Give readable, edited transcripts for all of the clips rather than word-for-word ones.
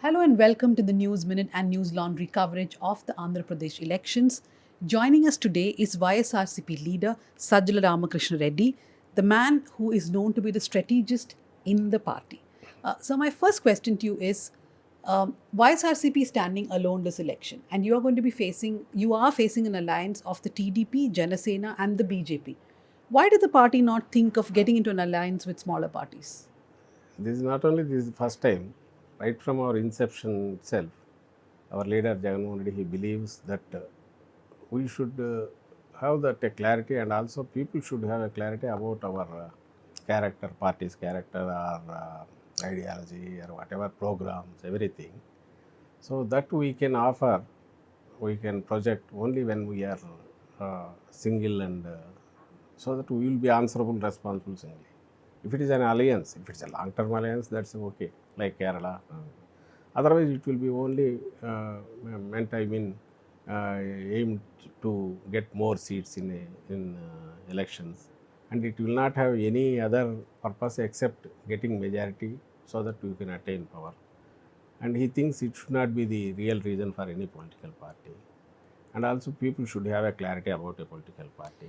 Hello and welcome to the News Minute and News Laundry coverage of the Andhra Pradesh elections. Joining us today is YSRCP leader Sajjala Ramakrishna Reddy, the man who is known to be the strategist in the party. So my first question to you is, YSRCP is standing alone this election, and you are facing an alliance of the TDP, Jana Sena and the BJP. Why did the party not think of getting into an alliance with smaller parties? This is not only this first time, right from our inception itself, our leader Jagan Reddy, he believes that we should have that clarity, and also people should have a clarity about our character, party's character or ideology or whatever programs, everything. So that we can offer, we can project only when we are single and so that we will be answerable, responsible singly. If it is an alliance, if it's a long-term alliance, that's okay, like Kerala. Otherwise, it will be only meant, aimed to get more seats in elections, and it will not have any other purpose except getting majority so that you can attain power. And he thinks it should not be the real reason for any political party. And also, people should have a clarity about a political party.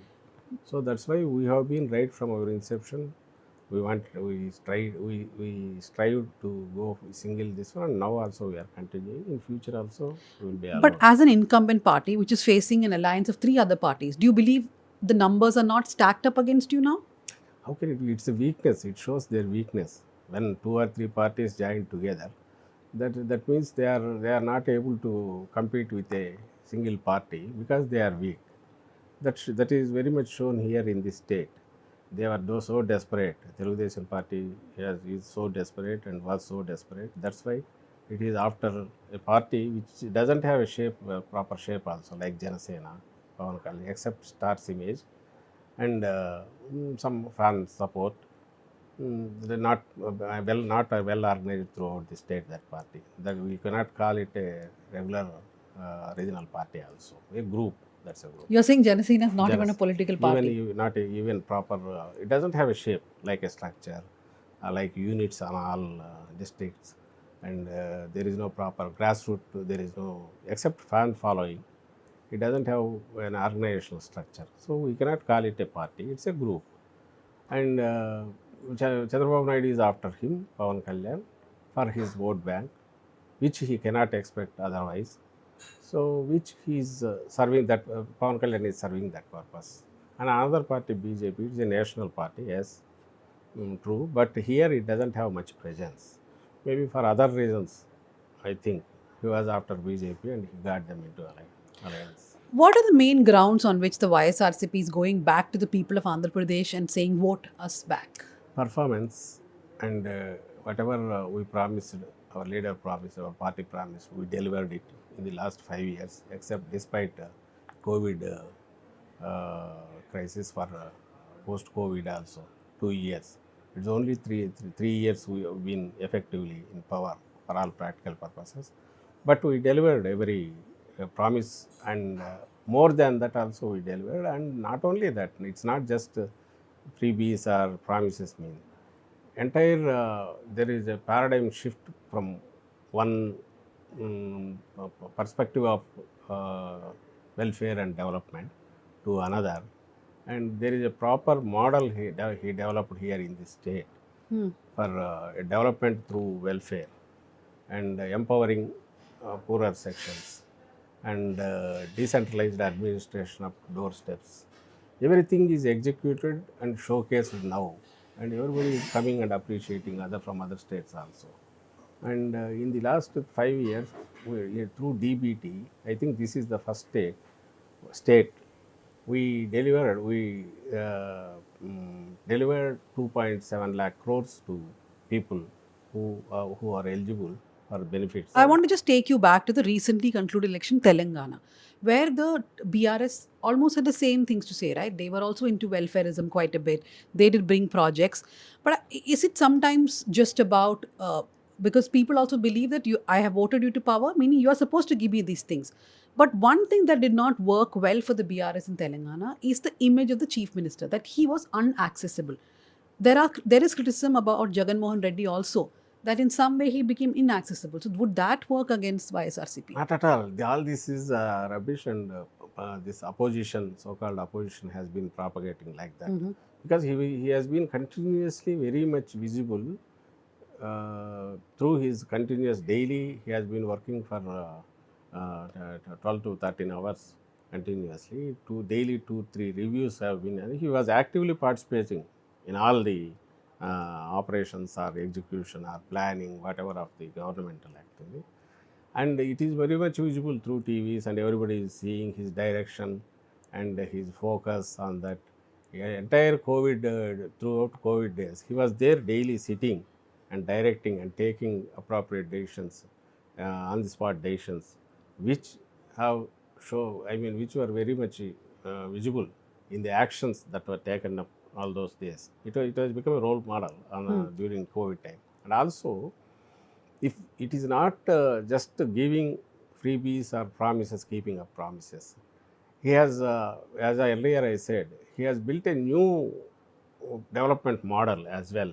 So that's why we have been right from our inception. We strive to go single this one, and now also we are continuing. In future also we will be But alone. as an incumbent party, which is facing an alliance of three other parties, do you believe the numbers are not stacked up against you now? How can it be? It's a weakness. It shows their weakness. When two or three parties join together, that means they are not able to compete with a single party because they are weak. That is very much shown here in this state. They were so desperate. Telugu party is so desperate and was so desperate. That's why it is after a party which doesn't have a shape, proper shape also, like Jana Sena, Pawan Kalyan, except Star's image and some fan support. They're not well organized throughout the state. That party, that we cannot call it a regular regional party. Also, a group. That's a group. You're saying Jana Sena is not even a Jealous. political Even party. not even proper. It doesn't have a shape like a structure, like units on all districts, and there is no proper grassroots. There is no except fan following. It doesn't have an organizational structure, so we cannot call it a party. It's a group, and Chandrababu Naidu is after him, Pawan Kalyan, for his vote bank, which he cannot expect otherwise. So, which he is serving that, Pawan Kalyan is serving that purpose. And another party, BJP, is a national party, yes, true, but here it doesn't have much presence. Maybe for other reasons, I think he was after BJP and he got them into alliance. What are the main grounds on which the YSRCP is going back to the people of Andhra Pradesh and saying, vote us back? Performance and whatever we promised, our leader promised, our party promised, we delivered it in the last 5 years, except despite COVID crisis for post-COVID also, 2 years. It's only three years we have been effectively in power for all practical purposes. But we delivered every promise, and more than that also we delivered. And not only that, it's not just freebies or promises mean. Entire there is a paradigm shift from one perspective of welfare and development to another, and there is a proper model he developed here in this state for development through welfare and empowering poorer sections and decentralized administration of doorsteps. Everything is executed and showcased now, and everybody is coming and appreciating other from other states also. And in the last 5 years, through DBT, I think this is the first state we delivered. We delivered 2.7 lakh crores to people who are eligible for benefits. I want to just take you back to the recently concluded election, Telangana, where the BRS almost had the same things to say, right? They were also into welfareism quite a bit. They did bring projects. But is it sometimes just about, because people also believe that I have voted you to power, meaning you are supposed to give me these things. But one thing that did not work well for the BRS in Telangana is the image of the chief minister, that he was unaccessible. There is criticism about Jagan Reddy also, that in some way he became inaccessible. So would that work against YSRCP? Not at all. All this is rubbish, and this opposition, so-called opposition, has been propagating like that. Because he has been continuously very much visible through his continuous daily. He has been working for 12 to 13 hours continuously. Daily 2-3 reviews have been. And he was actively participating in all the operations or execution or planning, whatever of the governmental activity. And it is very much visible through TVs, and everybody is seeing his direction and his focus on that. Entire COVID, throughout COVID days, he was there daily sitting and directing and taking appropriate decisions, on the spot decisions, which have which were very much visible in the actions that were taken up all those days. It has become a role model during COVID time. And also, if it is not just giving freebies or promises, keeping up promises, he has, as earlier I said, he has built a new development model as well,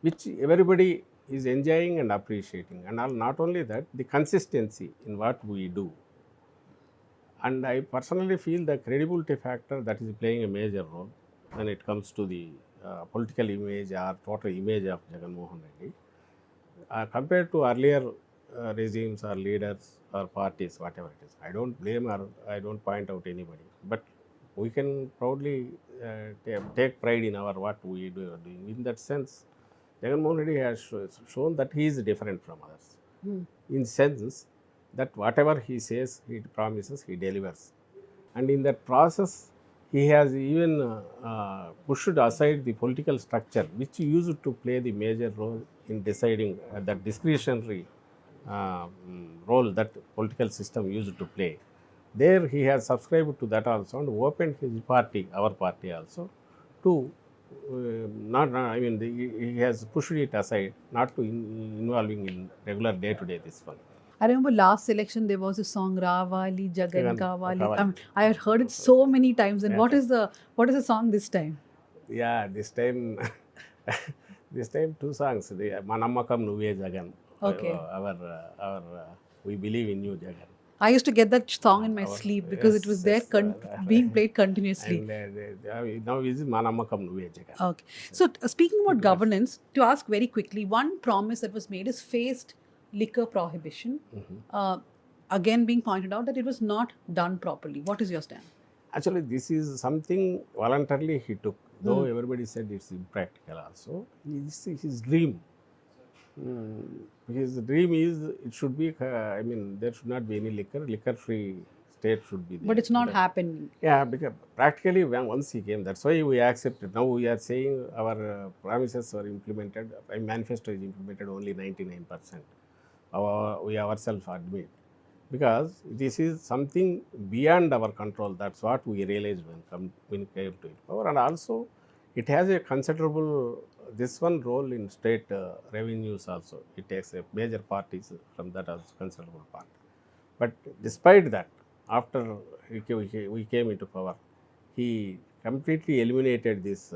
which everybody is enjoying and appreciating. And not only that, the consistency in what we do. And I personally feel the credibility factor that is playing a major role when it comes to the political image or total image of Jagan Reddy. Compared to earlier regimes or leaders or parties, whatever it is, I don't blame or I don't point out anybody, but we can proudly take pride in our what we do are doing. In that sense, Jagan Reddy has shown that he is different from others. In sense that whatever he says, he promises, he delivers, and in that process, he has even pushed aside the political structure, which used to play the major role in deciding that discretionary role that political system used to play. There he has subscribed to that also and opened his party, our party also, to he has pushed it aside, not to involving in regular day-to-day this one. I remember last election there was a song Ravali Jagan Jagan Kavali. Kavali. I had heard it so many times. And Yeah. what is the song this time? Yeah, this time, this time 2 songs. The Manammakam Nuve Jagan. Okay. We believe in you, Jagan. I used to get that song in my sleep because it was there being played continuously. And now is Manammakam Nuve Jagan. Okay. So speaking about governance, to ask very quickly, one promise that was made is phased liquor prohibition. Again, being pointed out that it was not done properly. What is your stand? Actually, this is something voluntarily he took, though everybody said it's impractical also. His dream. His dream is it should be, there should not be any liquor-free state should be there. But it's not happening. Yeah, because practically once he came, that's why we accepted. Now we are saying our promises were implemented, manifesto is implemented only 99%. We ourselves admit. Because this is something beyond our control. That's what we realized when we came to it power. And also, it has a considerable role in state revenues also. It takes a major part from that as considerable part. But despite that, after we came into power, he completely eliminated these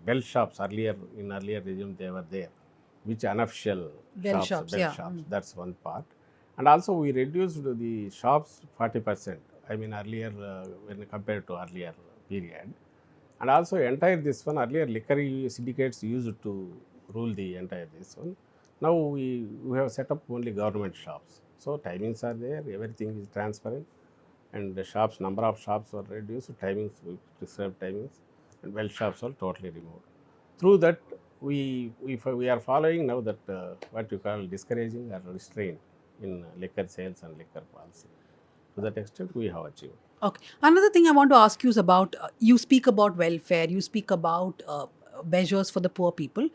bell shops. Earlier regime they were there, which unofficial Bell shops. That's one part. And also we reduced the shops 40%. Earlier when compared to earlier period. And also entire this one, earlier liquor syndicates used to rule the entire this one. Now we have set up only government shops. So timings are there, everything is transparent, and the shops, number of shops were reduced, timings, we prescribed timings, and well shops are totally removed. Through that, we are following now that what you call discouraging or restraint in liquor sales and liquor policy. To that extent, we have achieved. Okay. Another thing I want to ask you is about, you speak about welfare, you speak about measures for the poor people.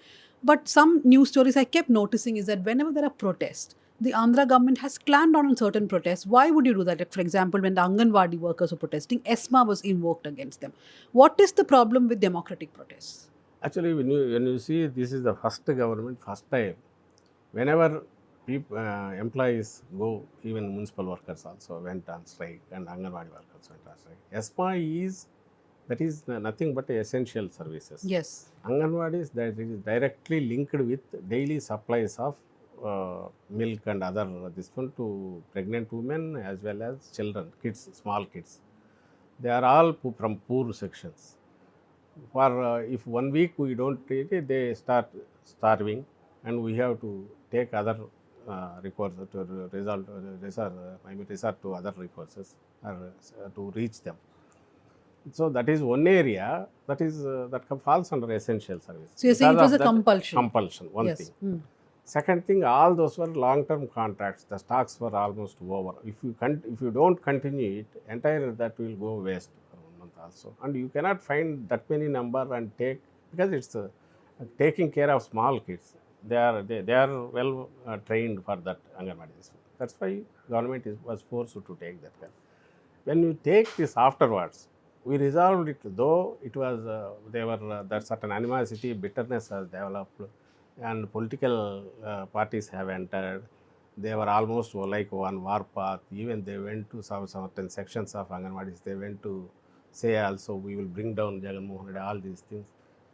But some news stories I kept noticing is that whenever there are protests, the Andhra government has clamped down on certain protests. Why would you do that? Like, for example, when the Anganwadi workers were protesting, ESMA was invoked against them. What is the problem with democratic protests? Actually, when you see, this is the first government, first time, whenever employees go, even municipal workers also went on strike and Anganwadi workers went on strike. ESMA is that is nothing but essential services. Yes. Anganwadis, that is directly linked with daily supplies of milk and other this one to pregnant women as well as children, kids, small kids. They are all from poor sections. For if 1 week we don't take it, they start starving, and we have to take other recourse to resort to other recourses or to reach them. So that is one area that is falls under essential service. So you're saying Because it was of a that compulsion. compulsion, one Yes. thing. Mm. Second thing, all those were long-term contracts. The stocks were almost over. If you don't continue it, entire that will go waste for 1 month also. And you cannot find that many number and take, because it's taking care of small kids. They are well trained for that Anganwadi. That's why government was forced to take that care. When you take this afterwards, we resolved it, though it was they were that certain animosity, bitterness has developed, and political parties have entered. They were almost like one war path. Even they went to some certain sections of Anganwadis. They went to say also we will bring down Jagan Mohan Reddy, all these things.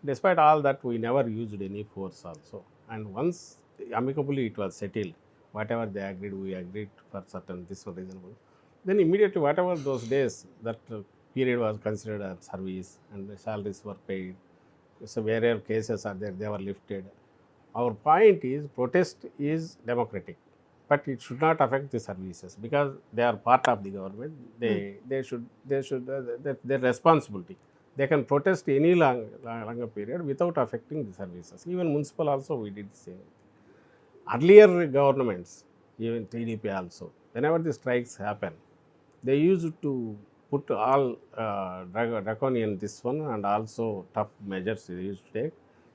Despite all that, we never used any force also. And once amicably it was settled, whatever they agreed, we agreed for certain this was reasonable. Then immediately whatever those days that period was considered as service and the salaries were paid. So wherever cases are there, they were lifted. Our point is protest is democratic, but it should not affect the services because they are part of the government. They should their responsibility. They can protest any longer period without affecting the services. Even municipal also we did the same. Earlier governments, even TDP also, whenever the strikes happen, they used to put all draconian this one and also tough measures they used to take.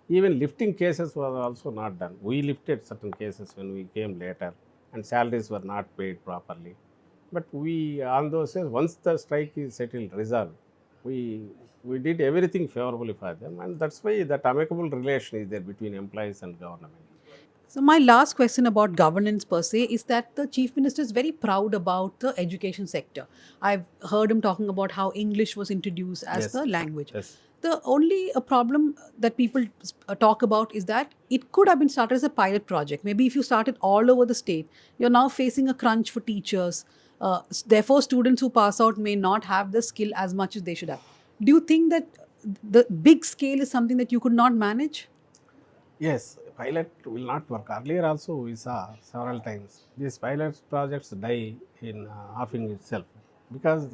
Even lifting cases was also not done. We lifted certain cases when we came later, and salaries were not paid properly. But we, on those days, once the strike is settled, resolved, we we did everything favorably for them, and that's why that amicable relation is there between employees and government. So my last question about governance per se is that the chief minister is very proud about the education sector. I've heard him talking about how English was introduced as Yes. the language. Yes. The only problem that people talk about is that it could have been started as a pilot project. Maybe if you started all over the state, you're now facing a crunch for teachers. Therefore, students who pass out may not have the skill as much as they should have. Do you think that the big scale is something that you could not manage? Yes, pilot will not work. Earlier also we saw several times these pilot projects die in offing itself because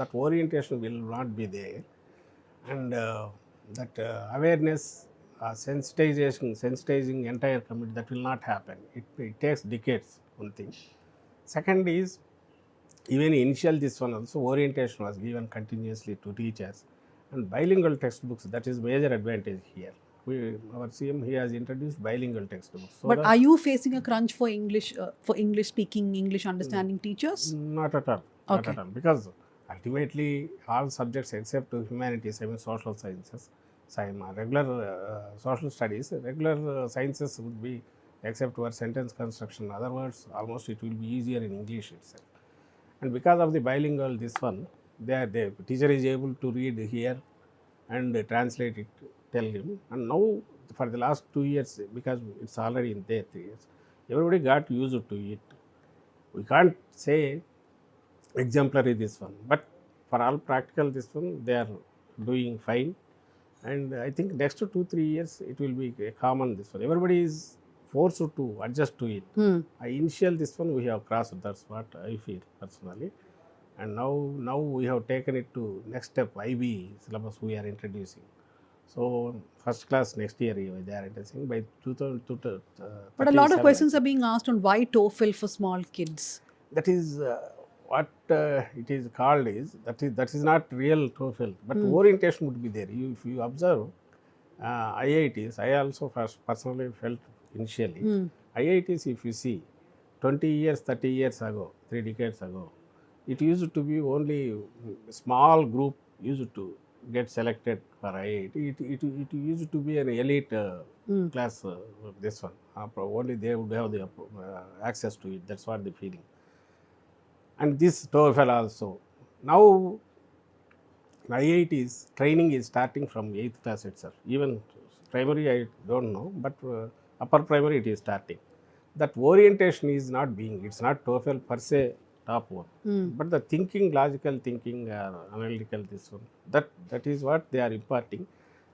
that orientation will not be there, and that awareness, sensitizing entire community, that will not happen. It takes decades. One thing. Second is, even initial this one also orientation was given continuously to teachers, and bilingual textbooks, that is major advantage here. Our CM, he has introduced bilingual textbooks. So But that are you facing a crunch for English speaking, English understanding teachers? not at all, not Okay. at all, because ultimately all subjects except humanities, I mean social sciences, regular social studies, regular sciences would be except for sentence construction. Other words, almost it will be easier in English itself. And because of the bilingual this one, the teacher is able to read here and translate it, tell him. And now for the last 2 years, because it's already in there 3 years, everybody got used to it. We can't say exemplary this one, but for all practical this one, they are doing fine. And I think next 2 3 years it will be a common this one. Everybody is forced to adjust to it. Initial this one we have crossed. That's what I feel personally. And now we have taken it to next step. IB syllabus we are introducing. So first class next year they are introducing by 2037. But a lot of I questions are think. being asked on why TOEFL for small kids. That is what it is called is that is not real TOEFL, but orientation would be there. If you observe IITs, I also first personally felt initially IITs, if you see 20 years, 30 years ago, 3 decades ago, it used to be only small group used to get selected for IIT. It used to be an elite class. This one only they would have the access to it. That's what the feeling. And this TOEFL also. Now IIT's training is starting from 8th class itself. Even primary I don't know, but upper primary it is starting. That orientation is not being, it's not TOEFL per se top one, but the thinking, logical thinking, analytical, this one, that is what they are imparting.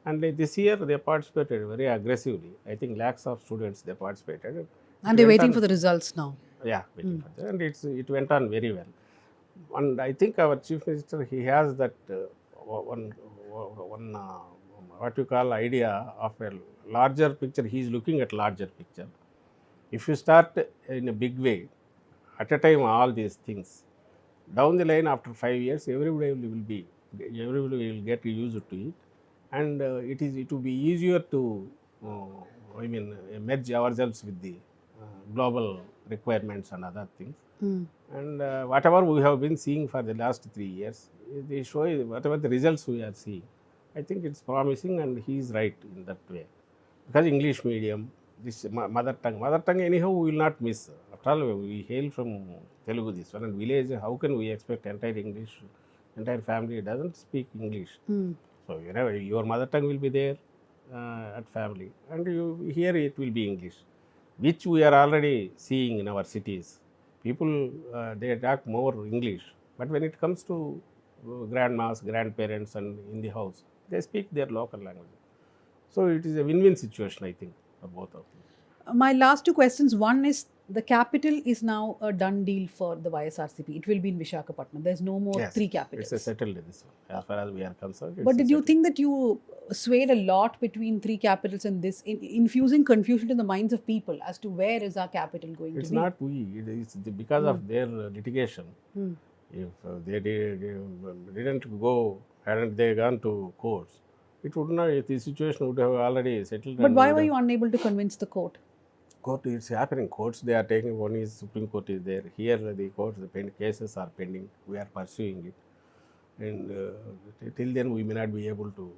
And this year they participated very aggressively. I think lakhs of students they participated. And they're waiting for the results now. Yeah, waiting for that, and it went on very well. And I think our chief minister, he has that one what you call idea of a larger picture. He is looking at larger picture. If you start in a big way at a time, all these things, down the line after 5 years, everybody will get used to it, and it will be easier to merge ourselves with the global requirements and other things. And whatever we have been seeing for the last 3 years, they show whatever the results we are seeing. I think it's promising, and he is right in that way. Because English medium, this mother tongue anyhow we will not miss. After all, we hail from Telugu, this one, and village, how can we expect entire English, entire family doesn't speak English. So your mother tongue will be there at family, and here it will be English, which we are already seeing in our cities. People they talk more English, but when it comes to grandmas, grandparents, and in the house, they speak their local language. So it is a win-win situation, I think, for both of them. My last two questions. One is, the capital is now a done deal for the YSRCP. It will be in Visakhapatnam. There's no more Yes, three capitals. it's a settled this one. As far as we are concerned. But did you think that you swayed a lot between three capitals and this, infusing confusion in the minds of people as to where is our capital going It's to be? not we. It is because of their litigation. If they didn't go, hadn't they gone to courts, it would not. The situation would have already settled. But why were you unable to convince the court? Court, it's happening. Courts they are taking. One is Supreme Court is there. Here the courts, the cases are pending. We are pursuing it, and till then we may not be able to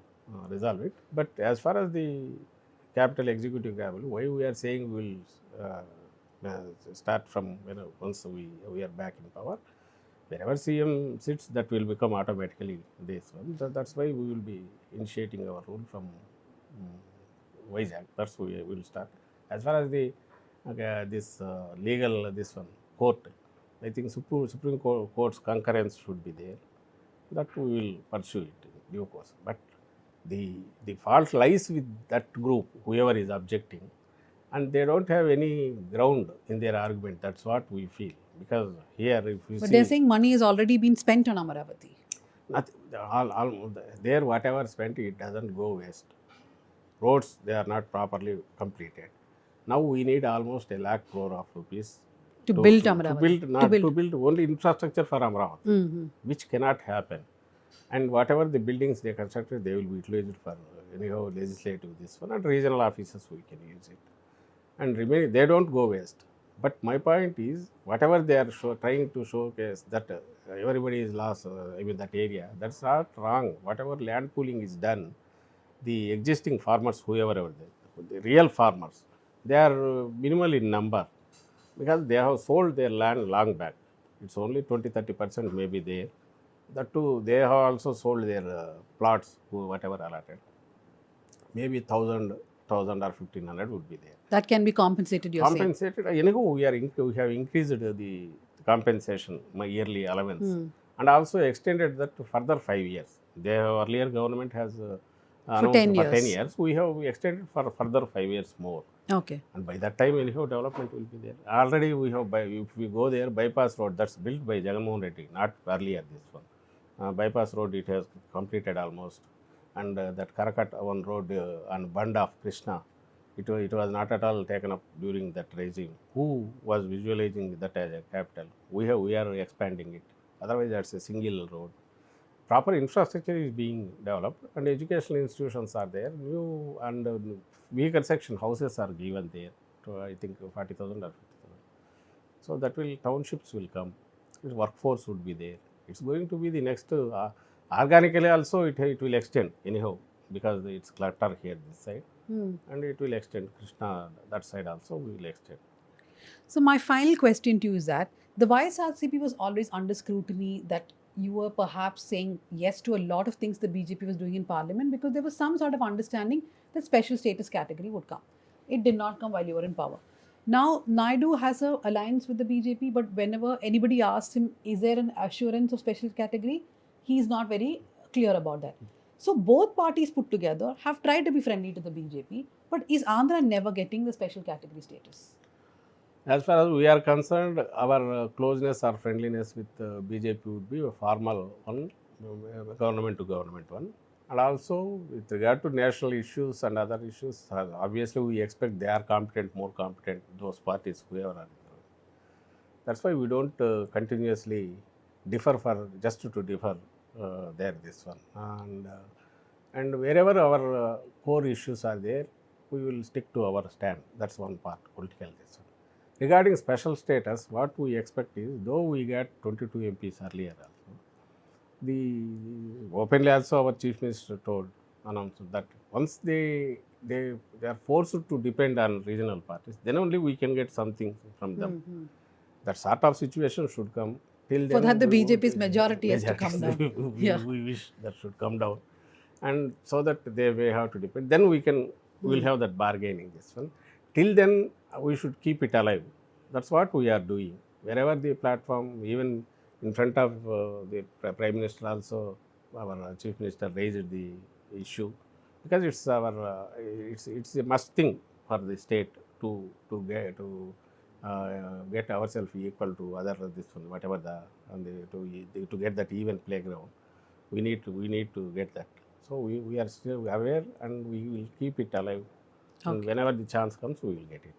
resolve it. But as far as the capital executive level, why we are saying we will start from once we are back in power. Wherever CM sits, that will become automatically this one. That's why we will be initiating our rule from Vizag. That's why we will start. As far as the this legal this one court, I think Supreme Court's concurrence should be there. That we will pursue it in due course. But the fault lies with that group, whoever is objecting, and they don't have any ground in their argument. That's what we feel. Because here, if you But see, they're saying money has already been spent on Amaravati. nothing, all there, whatever spent, it doesn't go waste. Roads, they are not properly completed. Now we need almost 1 lakh crore of rupees To build Amaravati. To build only infrastructure for Amaravati, which cannot happen. And whatever the buildings they constructed, they will be utilized for anyhow legislative this one, and regional offices we can use it. And remaining, they don't go waste. But my point is, whatever they are trying to showcase that everybody is lost, that area, that's not wrong. Whatever land pooling is done, the existing farmers, whoever are there, the real farmers, they are minimal in number, because they have sold their land long back. It's only 20-30% may be there. That too, they have also sold their plots, whatever allotted. Maybe 1,000 or 1,500 would be there. That can be compensated, you're saying. Compensated. Anyhow, we have increased the compensation, my yearly allowance, and also extended that to further 5 years. The earlier government has For 10 years. 10 years. We have extended for further 5 years more. Okay. And by that time, anyhow, development will be there. Already we have, if we go there, bypass road, that's built by Jagan Reddy, not earlier this one. Bypass road, it has completed almost. And that Karakat one road on Band of Krishna, it was not at all taken up during that regime. Who was visualizing that as a capital? We are expanding it. Otherwise, that's a single road. Proper infrastructure is being developed, and educational institutions are there. New and vehicle section houses are given there. To, I think 40,000 or 50,000. So that will, townships will come. Workforce would be there. It's going to be the next. Organically also, it will extend anyhow, because it's clutter here this side, and it will extend Krishna that side also. We will extend. So my final question to you is that the YSRCP was always under scrutiny that you were perhaps saying yes to a lot of things the BJP was doing in parliament because there was some sort of understanding that special status category would come. It did not come while you were in power. Now, Naidu has an alliance with the BJP, but whenever anybody asks him, is there an assurance of special category? He is not very clear about that. So, both parties put together have tried to be friendly to the BJP, but is Andhra never getting the special category status? As far as we are concerned, our closeness or friendliness with BJP would be a formal one, government to government one. And also, with regard to national issues and other issues, obviously we expect they are competent, more competent, those parties, whoever are. That's why we don't continuously differ for just to differ this one. And wherever our core issues are there, we will stick to our stand. That's one part, political this one. Regarding special status, what we expect is, though we get 22 MPs earlier also, openly also our Chief Minister announced that once they are forced to depend on regional parties, then only we can get something from them. Mm-hmm. That sort of situation should come. Till For then, that, the BJP's majority has to come down. We wish that should come down, and so that they may have to depend. Then we will have that bargaining this one. Till then, we should keep it alive. That's what we are doing. Wherever the platform, even in front of the Prime Minister also, our Chief Minister raised the issue, because it's our it's a must thing for the state to get ourselves equal to other this one, whatever to get that even playground. We need to get that. So we are still aware, and we will keep it alive. Okay. And whenever the chance comes, we will get it.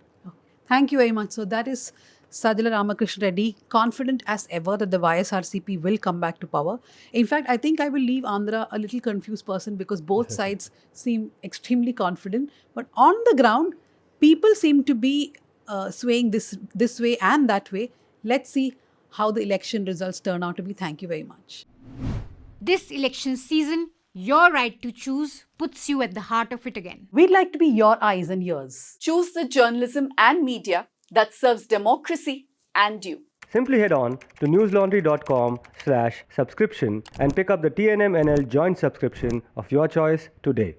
Thank you very much. So that is Sajjala Ramakrishna Reddy, confident as ever that the YSRCP will come back to power. In fact, I think I will leave Andhra a little confused person because both sides seem extremely confident. But on the ground, people seem to be swaying this way and that way. Let's see how the election results turn out to be. Thank you very much. This election season, your right to choose puts you at the heart of it again. We'd like to be your eyes and ears. Choose the journalism and media that serves democracy and you. Simply head on to newslaundry.com/subscription and pick up the TNMNL joint subscription of your choice today.